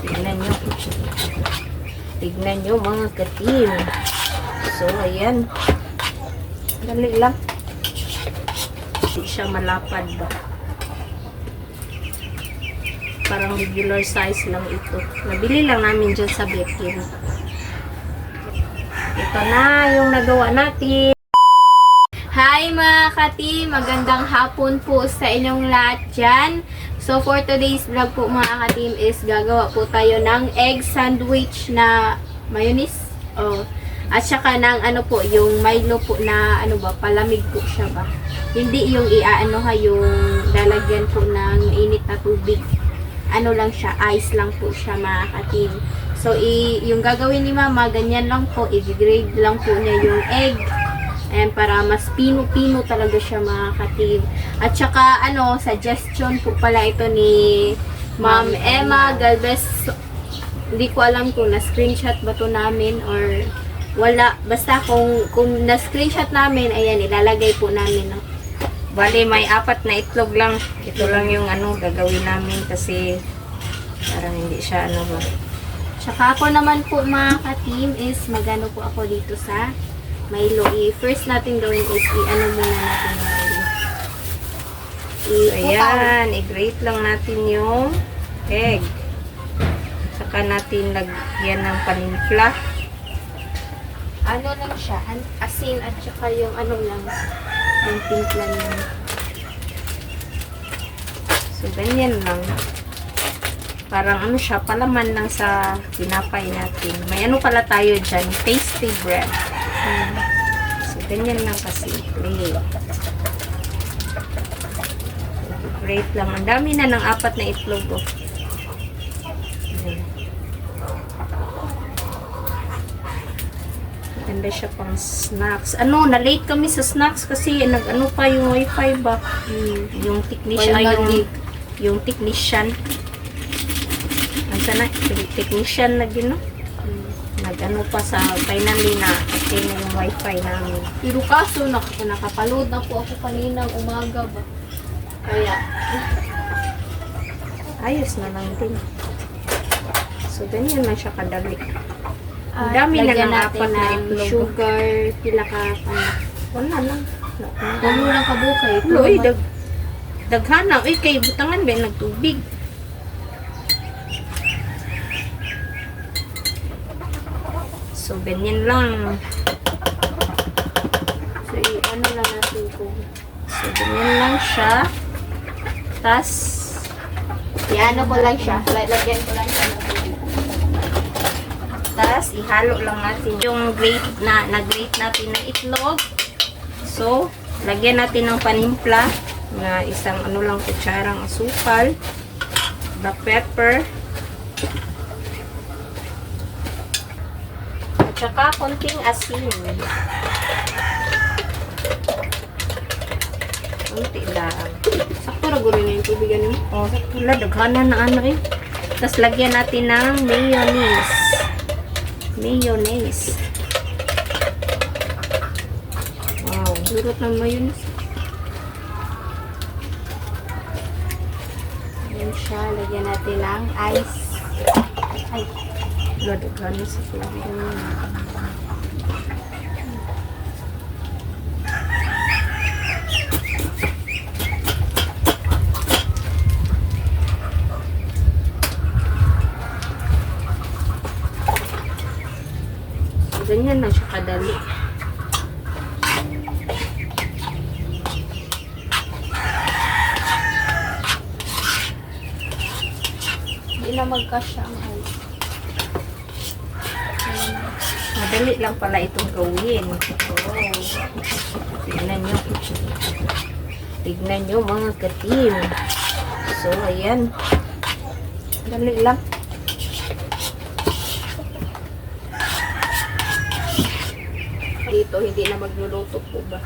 Tignan nyo. Tignan nyo mga ka-team. So, ayan. Dali lang. Hindi siya malapad ba? Parang regular size lang ito. Nabili lang namin dyan sa Bekin. Ito na yung nagawa natin. Hi mga ka-team! Magandang hapon po sa inyong lahat dyan. So for today's vlog po mga ka-team is gagawa po tayo ng egg sandwich na mayonnaise. At saka ng ano po, yung Milo po na ano ba, palamig po siya ba. Hindi yung iaano ha, yung lalagyan po ng init na tubig. Ano lang siya, ice lang po siya mga ka-team. So yung gagawin ni mama, ganyan lang po, i-grade lang po niya yung egg. And para mas pino-pino talaga siya mga ka-team. At saka ano, suggestion po pala ito ni Ma'am Emma Galvez. Hindi ko alam kung na-screenshot ba to namin or wala. Basta kung na-screenshot namin, ayan, ilalagay po namin. No? Bali, may 4 na itlog lang. Ito lang yung ano, gagawin namin kasi parang hindi siya ano ba. Tsaka ako naman po mga ka-team is magano po ako dito sa Milo. First natin gawin is i-ano muna natin yung Milo. Ayan, i-grate lang natin yung egg. Saka natin lagyan ng panimpla. Ano lang siya, asin at saka yung ano lang, yung timpla niya. So, ganyan lang. Parang ano siya, palaman lang sa pinapay natin. May ano pala tayo dyan, tasty bread. So, ganyan lang kasi. Great lang. Ang dami na ng 4 na itlog. Oh. Ganda siya pang snacks. Ano, na-late kami sa snacks kasi nag-ano pa yung wifi ba? Yung technician, yung technician. Ang sana, technician na gino. Nag-ano pa sa finally na kasi yung wifi namin. Pero kaso, nakapaload na po ako kaninang umaga ba? Kaya, ayos na lang din. So, ganyan lang siya kadali. Ang dami na ng 4 na itlog. Sugar, pila ka pa. Wala lang. Ano lang kabukay. Uy, daghana. Uy, kay butangan ba nagtubig? So, ganyan lang. So, ano lang natin kung So, ganyan lang siya. Tas, i-ano ko lang siya. Lagyan ko lang siya ng tubig. tas, ihalo lang natin yung na-grate natin na itlog. So, lagyan natin ng panimpla na isang ano lang kutsarang asukal, black pepper, at saka konting asin. Kunti lang. Sakto na guro na yung tubigan mo. O, wala, daghanan na ano eh. Tapos, lagyan natin ng mayonnaise. Mayonnaise. Wow. Durot ng mayonnaise. Ayan siya. Lagyan natin ng ice. Ay. Wala, daghanan sa tubig. Ganyan lang siya kadali. Hindi na magkasya ang ice. Madali lang pala itong gawin. Oh. Tignan nyo. Tignan nyo mga ka-team. So, ayan. Dali lang. Dito, hindi na magluluto po ba?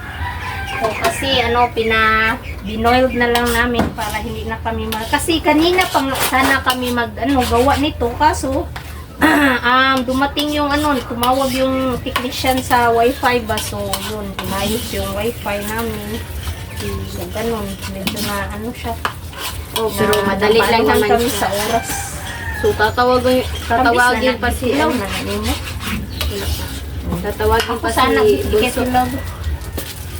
O, kasi, ano, binoiled na lang namin para hindi na kami kasi kanina pang sana kami gawa nito. Kaso, dumating yung tumawag yung technician sa wifi ba. So, yun, pinayos yung wifi namin. So, ganun. Medyo na, siya. Oh, pero madali lang nabaluhan naman kami siya. sa oras. So, tatawagin pa si, Ilaw ano, na mo. tatawagin Ako pa sana si tiket Bunso. ilaw.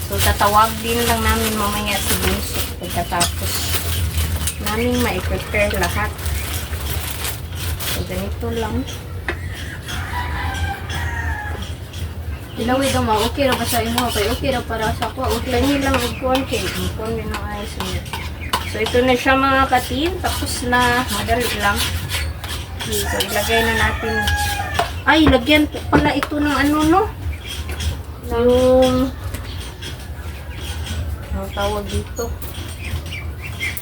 So, tatawag din lang namin mamaya si Bunso pagkatapos namin ma-prepare lahat. So, ganito lang. Ilawid mo, okay ra ba sa imo? Okay ra para sa ako. Okay. Kanya lang ikuan kay ikuan din ang ayos niya. So, ito na siya mga katim. Tapos na, madali lang. So, ilagay na natin. Ay, lagyan po pala ito ng ano, no? Yung ang tawag dito.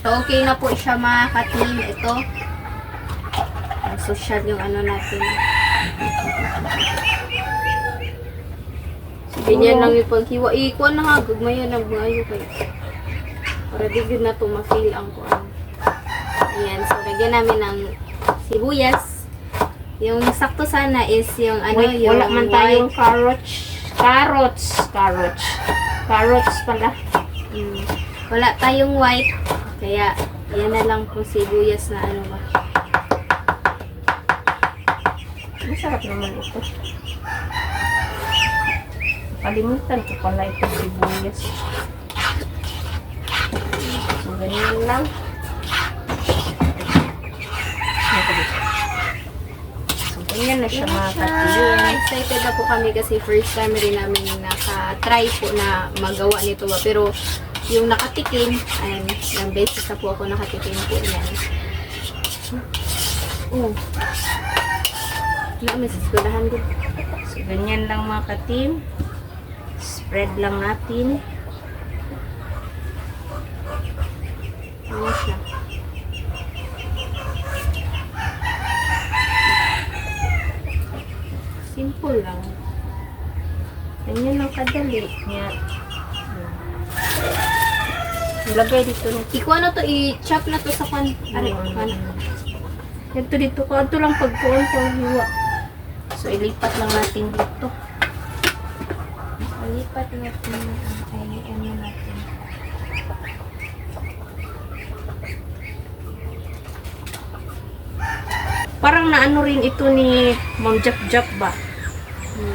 So, okay na po siya mga ka-team. Ito. Ang social yung ano natin. Ganyan lang yung paghiwa. Ikuan na nga, gagmayan ang buhayo kayo. Para di good na to ma-feel ang kuan. Ayan, so lagyan namin ng sibuyas. Yung sakto sana is yung ano, Wait, yung wala man white. tayong carrots pala. Wala tayong white. Kaya, yan na lang po sibuyas na ano ba. Masarap naman ito. Kalimutan ko pala ito sibuyas. So, ganyan lang. So, ganyan na siya mga katilin. Excited na po kami kasi first time rin namin naka-try po na magawa nito ba. Pero, yung nakatikim, ayun, yung beses na po ako nakatikim po yan. Oh. Wala, may saskudahan din. So, ganyan lang mga katim. Spread lang natin. Ano siya? Simple lang. Ganyan lang kadali. Nga. Ilagay dito ng Ikuha na to, i-chop na to sa kan. Are, kan. ito dito ko. Ito lang pagkuhan ko hiwa. So, ilipat lang natin dito. Lipat natin ay ano natin. Parang naano rin ito ni Ma'am Jap Jap ba?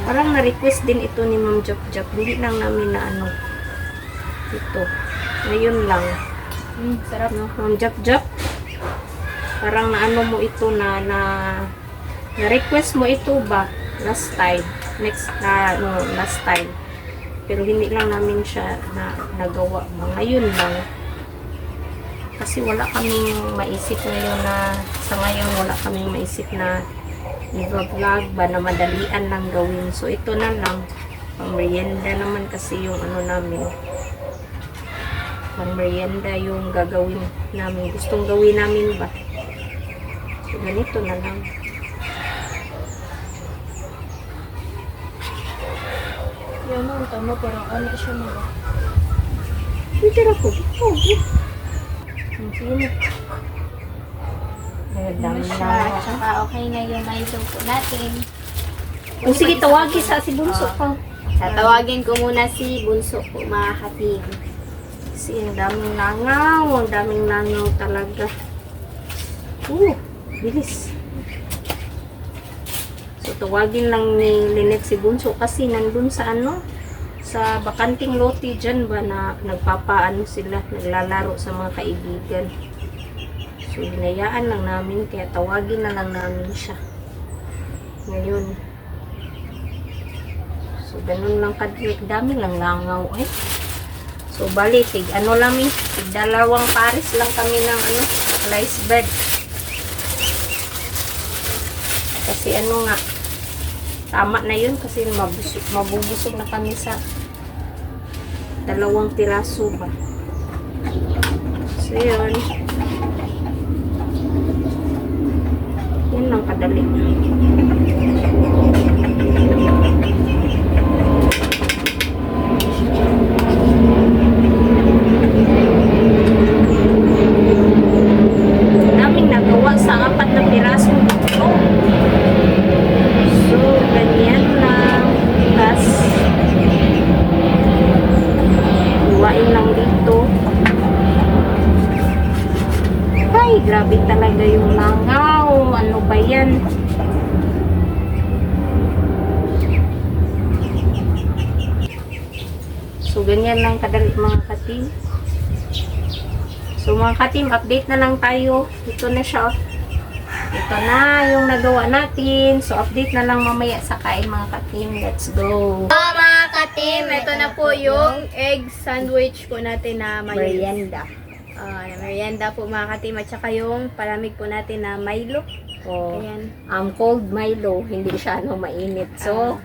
Parang na-request din ito ni Ma'am Jap Jap. Hindi lang namin na ano. Ito. Ngayon lang. Sarap. No? Ma'am Jap Jap. Parang naano mo ito na-request mo ito ba? Last time. Last time. Pero hindi lang namin siya nagawa. Ngayon lang. Kasi wala kaming maisip ngayon na sa ngayon wala kaming maisip na i-vlog ba na madalian lang gawin. So ito na lang. Pang merienda naman kasi yung ano namin. Pang merienda yung gagawin namin. Gustong gawin namin ba? So ganito na lang. Yan ang tama, parang ano siya mo. Titira ko. Oh, ang sino? Dami na. Tsaka okay na yung may po natin. O sige, tawagin sa si Bunso pa. Tatawagin ko muna si Bunso po, mga katim. Kasi ang daming langaw talaga. Bilis. So, tawagin lang ni Lynette si Bunso kasi nandun sa sa bakanting lote dyan ba na nagpapaano sila, naglalaro sa mga kaibigan. So, hinayaan lang namin, kaya tawagin na lang namin siya. Ngayon. So, ganun lang kadlik. Dami lang langaw eh. So, bali, tig dalawang pares lang kami ng slice bread. Kasi tama na yun kasi mabubusog na kami sa dalawang piraso ba. So, yun. Yun lang kadali. Daming nagawa sa 4 na piraso dito. So, ganyan lang. Tapos, iwain lang dito. yan. So, ganyan lang kadali mga ka-team. So, mga ka-team, update na lang tayo. Ito na siya. Ito na yung nagawa natin. So, update na lang mamaya sa kain mga ka-team. Let's go! Mga ka-team, ito na po yung egg sandwich po natin na may Merienda. merienda po mga ka-team. At saka yung palamig po natin na Milo. Oh, Ayan. cold Milo. Hindi siya mainit. So,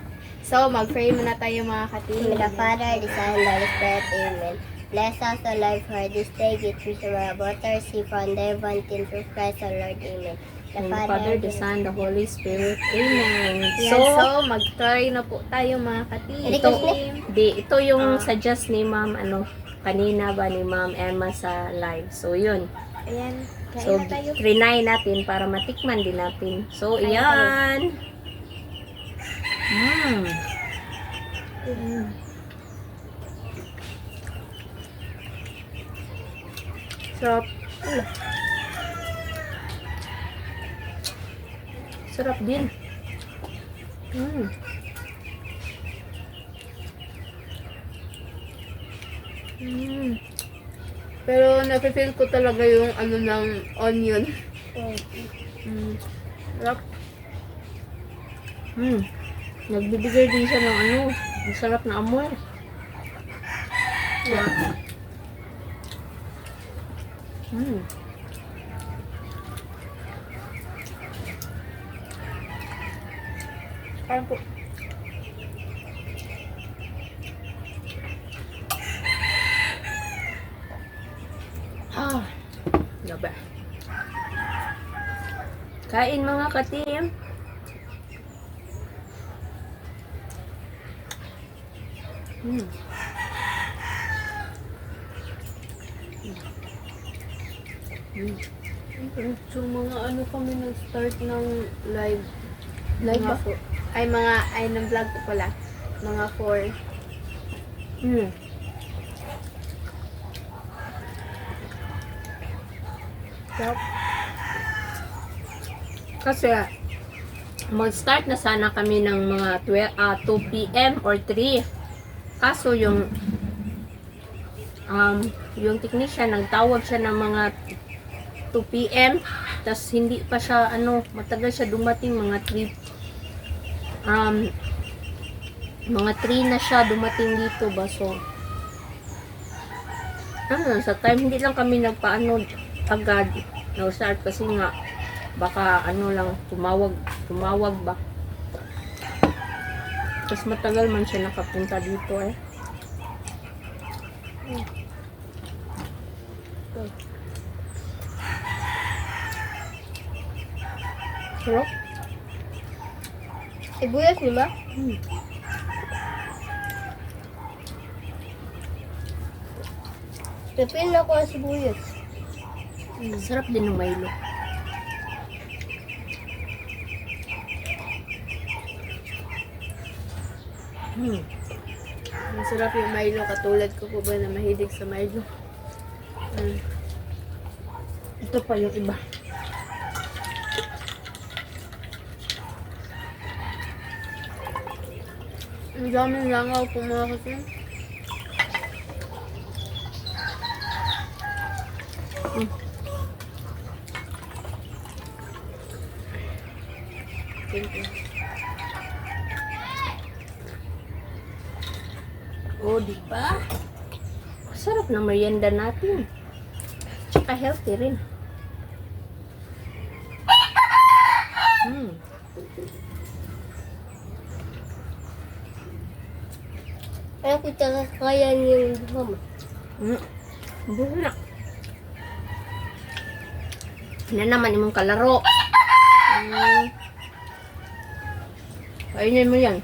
Mag-pray muna tayo mga ka-team. In the Father, the Son, and the Holy Spirit, Amen. Bless us, O Lord, for this day. Give us our water, see from the heaven, through Christ, our Lord, Amen. The the Father, the Son, the Holy Spirit. Amen. Yan, so mag-try na po tayo mga ka-team. Ito yung suggest ni Ma'am, kanina ba ni Ma'am Emma sa live. So, yun. Ayan, kain So, na tayo. trinay natin para matikman din natin. So, Kain ayan. Sarap. Sarap din. Pero napipil ko talaga yung ng onion. Sarap. Nagbibigay din siya ng ang sarap na amoy. Parang po. Gabi. Kain mga ka-team. So mga kami nag-start ng live. Live ba? Ay ng vlog ko pala. Mga 4. Sarap. Kasi mag-start na sana kami ng mga 2 p.m. or 3. Kaso yung technician nagtawag siya ng mga 2 p.m. tas hindi pa siya matagal siya dumating, mga 3 na siya dumating dito ba. So sa time hindi lang kami nagpaano agad start kasi nga baka lang tumawag ba. Tapos matagal man siya nakapunta dito Sarap. Sibuyas, di ba? Pipil na ko ang sibuyas. Sarap din ng Milo. Masarap yung Milo. Katulad ko po ba na mahilig sa Milo. Ito pa yung iba. Ang daming langaw po mga kasi. Thank you. Di ba? Sarap na merienda natin. Tsaka healthy rin. Ano kita kaya yung mama? Buho na. Yan naman imong kalaro. Kainin mo yan.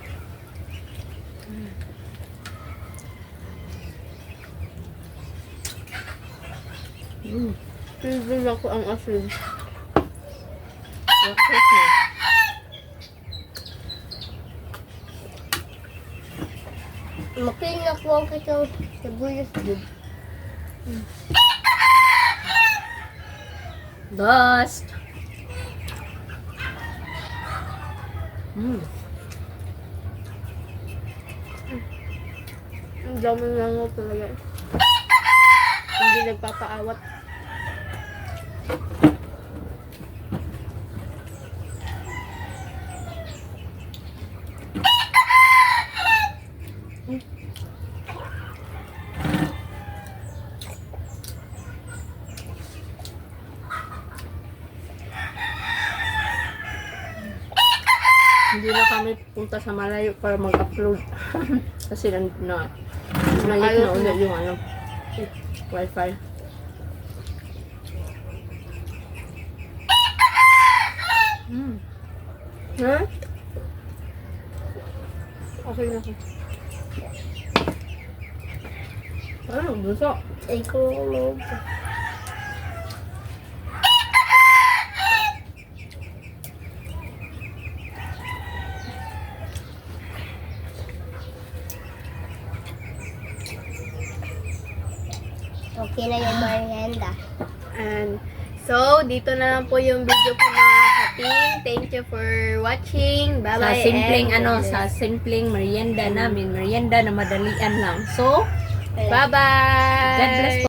Piliin ako ang asin. Bakit na? Mapil na ko ang kitang sibuyas din. Dust. Mm. Ang dami lang ako talaga. Hindi nagpapaawat. Hindi na kami punta sa malayo para mag-upload. Kasi na nalit na ulit yung ano, wifi. Mm. Ha? Okay na ako. Ano, gusto? Ikaw mo. Okay na yung merienda. And so, dito na lang po yung video ko mga ka-team. Thank you for watching. Sa Bye-bye. simpleng and ano, sa simpleng merienda namin, merienda na madalian lang. So, Bye-bye. God bless po.